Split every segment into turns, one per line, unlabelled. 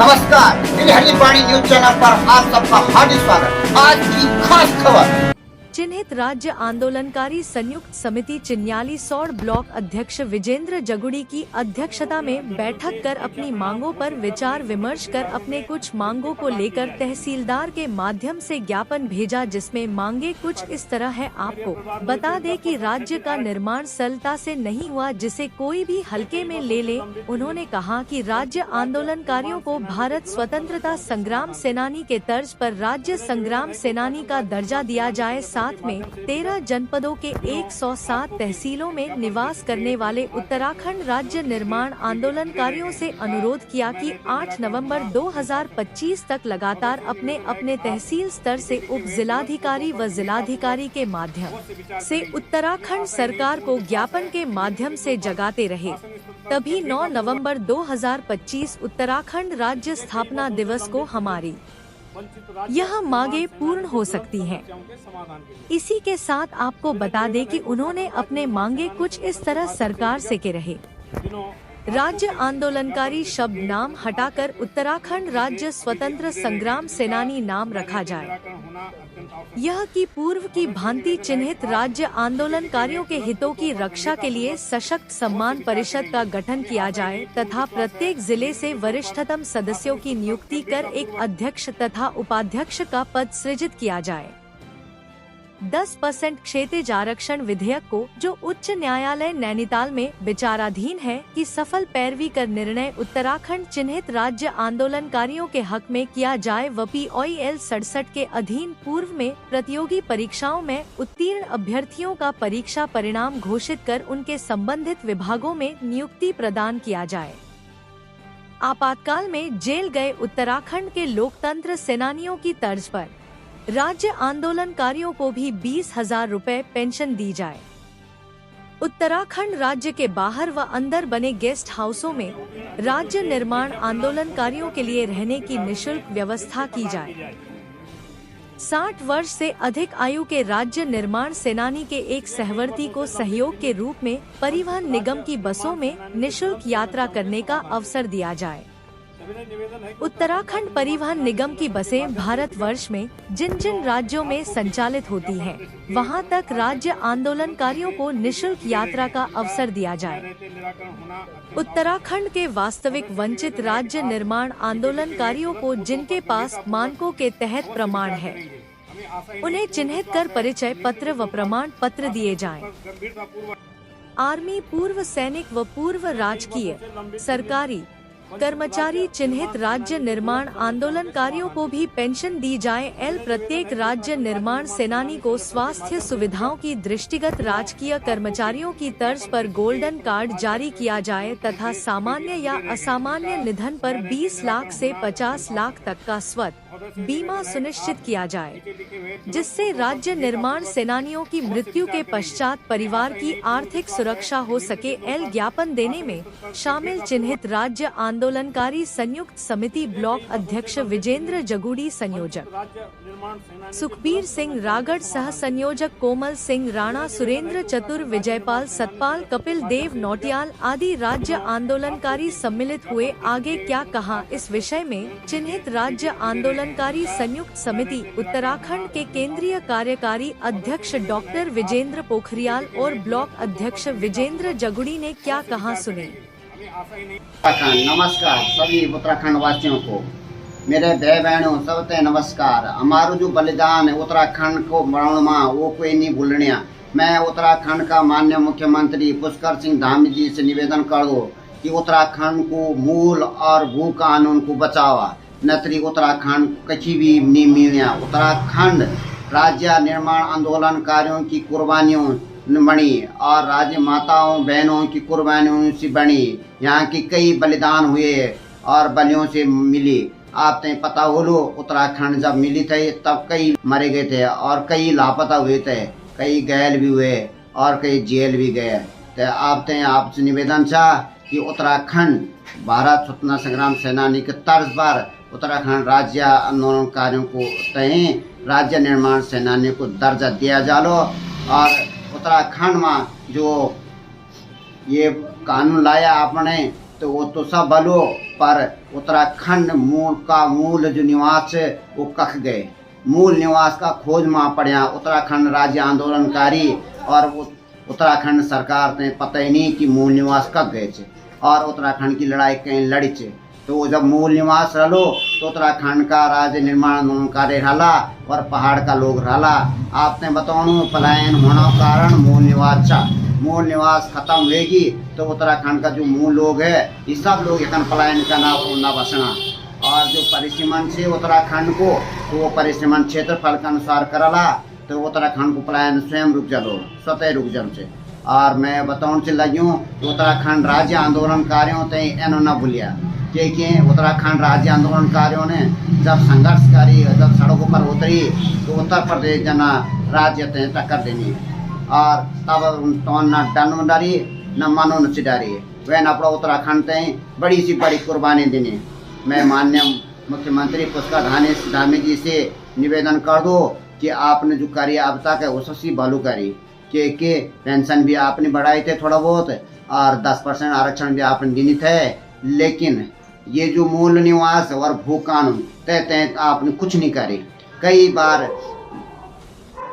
नमस्कार, दिल्ली वाणी news channel पर आप सबका हार्दिक स्वागत। आज की खास खबर।
चिन्हित राज्य आंदोलनकारी संयुक्त समिति चिन्याली सौड़ ब्लॉक अध्यक्ष विजेंद्र जगुड़ी की अध्यक्षता में बैठक कर अपनी मांगों पर विचार विमर्श कर अपने कुछ मांगों को लेकर तहसीलदार के माध्यम से ज्ञापन भेजा, जिसमें मांगे कुछ इस तरह है। आपको बता दें कि राज्य का निर्माण सरलता से नहीं हुआ, जिसे कोई भी हल्के में ले ले। उन्होंने कहा कि राज्य आंदोलनकारियों को भारत स्वतंत्रता संग्राम सेनानी के तर्ज पर राज्य संग्राम सेनानी का दर्जा दिया जाए। साथ में 13 जनपदों के 107 तहसीलों में निवास करने वाले उत्तराखंड राज्य निर्माण आंदोलनकारियों से अनुरोध किया कि 8 नवंबर 2025 तक लगातार अपने अपने तहसील स्तर से उप जिलाधिकारी व जिलाधिकारी के माध्यम से उत्तराखंड सरकार को ज्ञापन के माध्यम से जगाते रहे। तभी 9 नवंबर 2025 उत्तराखंड राज्य स्थापना दिवस को हमारी यह मांगे पूर्ण हो सकती हैं। इसी के साथ आपको बता दें कि उन्होंने अपने मांगे कुछ इस तरह सरकार से के रहे। राज्य आंदोलनकारी शब्द नाम हटाकर उत्तराखंड राज्य स्वतंत्र संग्राम सेनानी नाम रखा जाए। यह कि पूर्व की भांति चिन्हित राज्य आंदोलनकारियों के हितों की रक्षा के लिए सशक्त सम्मान परिषद का गठन किया जाए तथा प्रत्येक जिले से वरिष्ठतम सदस्यों की नियुक्ति कर एक अध्यक्ष तथा उपाध्यक्ष का पद सृजित किया जाए। 10% क्षेत्रीय आरक्षण विधेयक को, जो उच्च न्यायालय नैनीताल में विचाराधीन है, की सफल पैरवी कर निर्णय उत्तराखंड चिन्हित राज्य आंदोलनकारियों के हक में किया जाए व POEL 67 के अधीन पूर्व में प्रतियोगी परीक्षाओं में उत्तीर्ण अभ्यर्थियों का परीक्षा परिणाम घोषित कर उनके संबंधित विभागों में नियुक्ति प्रदान किया जाए। आपातकाल में जेल गए उत्तराखंड के लोकतंत्र सेनानियों की तर्ज पर राज्य आंदोलनकारियों को भी 20,000 रुपए पेंशन दी जाए। उत्तराखंड राज्य के बाहर व अंदर बने गेस्ट हाउसों में राज्य निर्माण आंदोलनकारियों के लिए रहने की निःशुल्क व्यवस्था की जाए। 60 वर्ष से अधिक आयु के राज्य निर्माण सेनानी के एक सहवर्ती को सहयोग के रूप में परिवहन निगम की बसों में निःशुल्क यात्रा करने का अवसर दिया जाए। उत्तराखंड परिवहन निगम की बसें भारतवर्ष में जिन जिन राज्यों में संचालित होती हैं, वहां तक राज्य आंदोलनकारियों को निःशुल्क यात्रा का अवसर दिया जाए। उत्तराखंड के वास्तविक वंचित राज्य निर्माण आंदोलनकारियों को, जिनके पास मानकों के तहत प्रमाण है, उन्हें चिन्हित कर परिचय पत्र व प्रमाण पत्र दिए जाएं। आर्मी, पूर्व सैनिक व पूर्व राजकीय सरकारी कर्मचारी चिन्हित राज्य निर्माण आंदोलनकारियों को भी पेंशन दी जाए। प्रत्येक राज्य निर्माण सेनानी को स्वास्थ्य सुविधाओं की दृष्टिगत राजकीय कर्मचारियों की तर्ज पर गोल्डन कार्ड जारी किया जाए तथा सामान्य या असामान्य निधन पर 20 लाख से 50 लाख तक का स्वत बीमा सुनिश्चित किया जाए, जिससे राज्य निर्माण सेनानियों की मृत्यु के पश्चात परिवार की आर्थिक सुरक्षा हो सके। ज्ञापन देने में शामिल चिन्हित राज्य आंदोलनकारी संयुक्त समिति ब्लॉक अध्यक्ष विजेंद्र जगुड़ी, संयोजक सुखबीर सिंह रागड़, सह संयोजक कोमल सिंह राणा, सुरेंद्र चतुर, विजयपाल सतपाल, कपिल देव नौटियाल आदि राज्य आंदोलनकारी सम्मिलित हुए। आगे क्या कहा, इस विषय में चिन्हित राज्य आंदोलनकारी संयुक्त समिति उत्तराखंड के केंद्रीय कार्यकारी अध्यक्ष डॉक्टर विजेंद्र पोखरियाल और ब्लॉक अध्यक्ष विजेंद्र जगुड़ी ने क्या कहा, सुने।
नमस्कार सभी उत्तराखंड वासियों को, मेरे भाई बहनों सबते नमस्कार। हमारो जो बलिदान है उत्तराखंड को बनाना वो कोई नहीं भूलने। मैं उत्तराखंड का माननीय मुख्यमंत्री पुष्कर सिंह धामी जी से निवेदन कर दो कि उत्तराखंड को मूल और भू कानून को बचावा, नतरी उत्तराखंड कहीं भी नहीं मिलने। उत्तराखंड राज्य निर्माण आंदोलनकारियों की कुर्बानियों बनी और राज्य माताओं बहनों की कुर्बानियों से बनी। यहाँ की कई बलिदान हुए और बलियों से मिली। आप पता हो लो, उत्तराखंड जब मिली थे तब कई मरे गए थे और कई लापता हुए थे, कई घायल भी हुए और कई जेल भी गए। तो आपसे निवेदन था कि उत्तराखंड भारत स्वतंत्रता संग्राम सेनानी के तर्ज पर उत्तराखंड राज्य आंदोलनकारियों को राज्य निर्माण सेनानी को दर्जा दिया जा लो और उत्तराखंड में जो ये कानून लाया आपने तो वो तो सब भलो, पर उत्तराखंड मूल जो निवास है वो कख गए। मूल निवास का खोज मां पड़िया उत्तराखंड राज्य आंदोलनकारी और उत्तराखंड सरकार ने पता ही नहीं कि मूल निवास कब गए थे और उत्तराखंड की लड़ाई कहीं लड़ी थे। तो जब मूल निवास रहो तो उत्तराखंड का राज्य निर्माण आंदोलनकारी रहा और पहाड़ का लोग रहा। आपने बताओ पलायन होना कारण मूल निवास था। मूल निवास खत्म होगी तो उत्तराखंड का जो मूल लोग है ये सब लोग एक पलायन करना और उन्ना बसना। और जो परिसीमन से उत्तराखंड को तो वो परिसीमन क्षेत्रफल के अनुसार करला तो उत्तराखंड को पलायन स्वयं रुक जलो स्वतः रुक जल से। और मैं बताऊँ से लग्यूँ उत्तराखंड राज्य आंदोलनकारियों ते एनो न भूलिया क्योंकि उत्तराखंड राज्य आंदोलनकारियों ने जब संघर्ष करी जब सड़कों पर उतरी तो उत्तर प्रदेश जना राज्य ते टक्कर देनी और तब तो न डन डरी न मनो न डरी वह न अपना उत्तराखंड ते बड़ी सी बड़ी कुर्बानी देनी। मैं माननीय मुख्यमंत्री पुष्कर धामी जी से निवेदन कर दो कि आपने जो करी अब तक है उससे भलू करी कि पेंशन भी आपने बढ़ाए थे थोड़ा बहुत और 10% आरक्षण भी आपने दिनी थे, लेकिन ये जो मूल निवास और भू कानून तय आपने कुछ नहीं करे। कई बार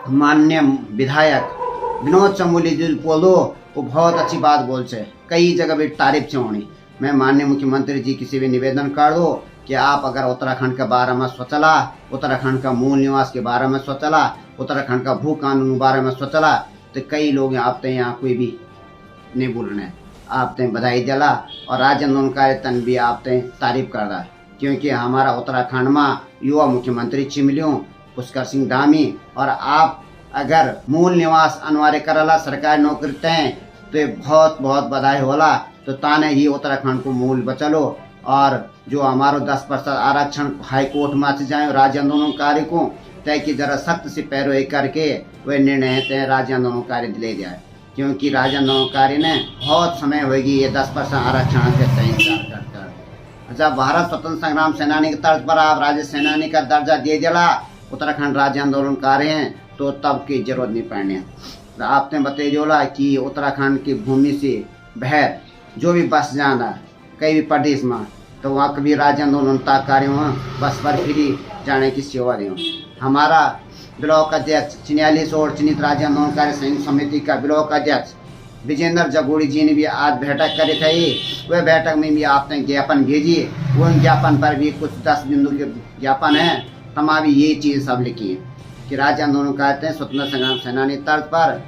माननीय विधायक विनोद चमोली जी बोलो वो बहुत अच्छी बात बोल से कई जगह भी तारीफ से होनी। मैं माननीय मुख्यमंत्री जी किसी भी निवेदन कर दो कि आप अगर उत्तराखंड के बारे में सोचला, उत्तराखंड का मूल निवास के बारे में सोचला, उत्तराखंड का भू कानून के बारे में सोचला तो कई लोग आप यहाँ कोई भी नहीं बोलने आप बधाई दिला और राज्य आंदोलनकारी तन भी आप तारीफ कर रहा क्योंकि हमारा उत्तराखंड में युवा मुख्यमंत्री चिमलियों पुष्कर सिंह धामी और आप अगर मूल निवास अनिवार्य करला सरकारी नौकरी तय तो बहुत बहुत बधाई होला। तो ताने ही उत्तराखंड को मूल बचलो और जो हमारो 10% आरक्षण हाईकोर्ट में जाए राज्य आंदोलनकारी को तय की जरा सख्त से पैरवी करके वह निर्णय तय राज्य आंदोलनकारी ले जाए क्योंकि राज्य आंदोलनकारी ने बहुत समय होगी ये 10% आरक्षण के तय इंतजार कर। जब भारत स्वतंत्र संग्राम सेनानी के तर्ज पर आप राज्य सेनानी का दर्जा दे दिला उत्तराखंड राज्य आंदोलनकारी हैं तो तब की जरूरत नहीं पड़ने। आपने बताई जोला कि उत्तराखंड की भूमि से बाहर जो भी बस जाना कई भी प्रदेश में तो वहाँ कभी राज्य आंदोलनकारियों बस पर फ्री जाने की सेवा दें। हमारा ब्लॉक अध्यक्ष चिन्यालीस और चिन्हित राज्य आंदोलनकारी संयुक्त समिति का ब्लॉक अध्यक्ष विजेंद्र जगोड़ी जी ने भी आज बैठक करी थी। वह बैठक में भी आपने ज्ञापन भेजी, वो ज्ञापन पर भी कुछ 10 बिंदु के ज्ञापन है। तमाम ये चीज़ सब लिखी कि राज्य आंदोलनकारी स्वतंत्र संग्राम सेनानी तर्ज पर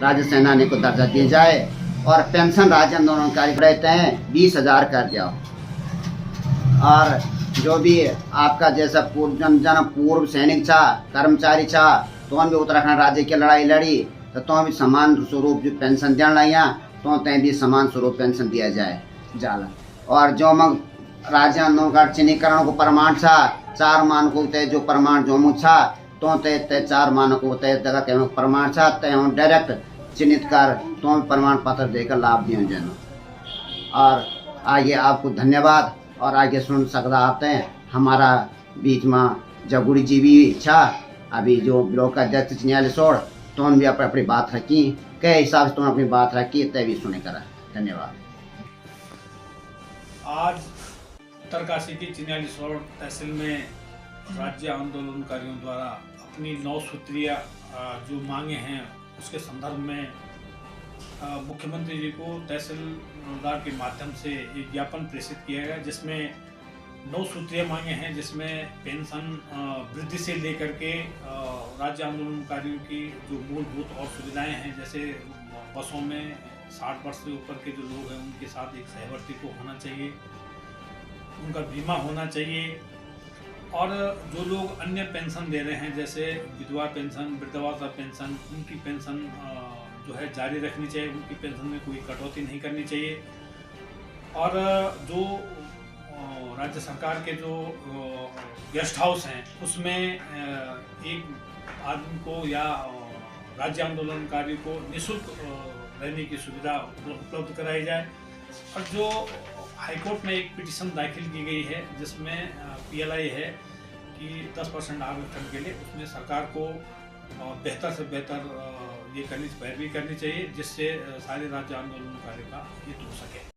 राज्य सेनानी को दर्जा दिया जाए और पेंशन राज्य आंदोलनकारी रहते हैं 20,000 कर दिया। और जो भी आपका जैसा पूर्व सैनिक था कर्मचारी था तो भी उत्तराखंड राज्य की लड़ाई लड़ी तो भी समान स्वरूप जो पेंशन देना लाइया तो तय भी समान स्वरूप पेंशन दिया जाए जाला। और जो मग राज्य आंदोलन चिन्हीकरण को प्रमाण था 4 मानकों तय जो प्रमाण जो मुझ था तो तय 4 मानकों तय जगह के प्रमाण था तय डायरेक्ट चिन्हित कर तो प्रमाण पत्र देकर लाभ दिए जाना। और आगे आपको धन्यवाद और आगे सुन सकता आते हैं हमारा बीच में जगुड़ी जी भी इच्छा अभी जो ब्लॉक अध्यक्ष चिन्यालीसोड़ तो भी अपनी बात रखी कई हिसाब से तुम अपनी बात रखी तय भी सुने करा। धन्यवाद।
आज उत्तरकाशी की चिन्यालीसोड़ तहसील में राज्य आंदोलनकारियों द्वारा अपनी 9 सूत्रीय जो मांगे हैं उसके संदर्भ में मुख्यमंत्री जी को तहसीलदार के माध्यम से एक ज्ञापन प्रेषित किया गया जिसमें 9 सूत्रीय मांगे हैं जिसमें पेंशन वृद्धि से लेकर के राज्य आंदोलनकारियों की जो मूलभूत और सुविधाएं हैं जैसे बसों में 60 वर्ष से ऊपर के जो लोग हैं उनके साथ एक सहवर्ती को होना चाहिए, उनका बीमा होना चाहिए और जो लोग अन्य पेंशन दे रहे हैं जैसे विधवा पेंशन वृद्धावस्था पेंशन उनकी पेंशन जो है जारी रखनी चाहिए, उनकी पेंशन में कोई कटौती नहीं करनी चाहिए। और जो राज्य सरकार के जो गेस्ट हाउस हैं उसमें एक आदमी को या राज्य आंदोलनकारी को निःशुल्क रहने की सुविधा उपलब्ध कराई जाए। और जो हाईकोर्ट में एक पिटीशन दाखिल की गई है जिसमें PLI है कि 10% आरक्षण के लिए उसमें सरकार को बेहतर से बेहतर ये पैरवी करनी चाहिए जिससे सारे राज्य आंदोलनकारियों का हित हो सके।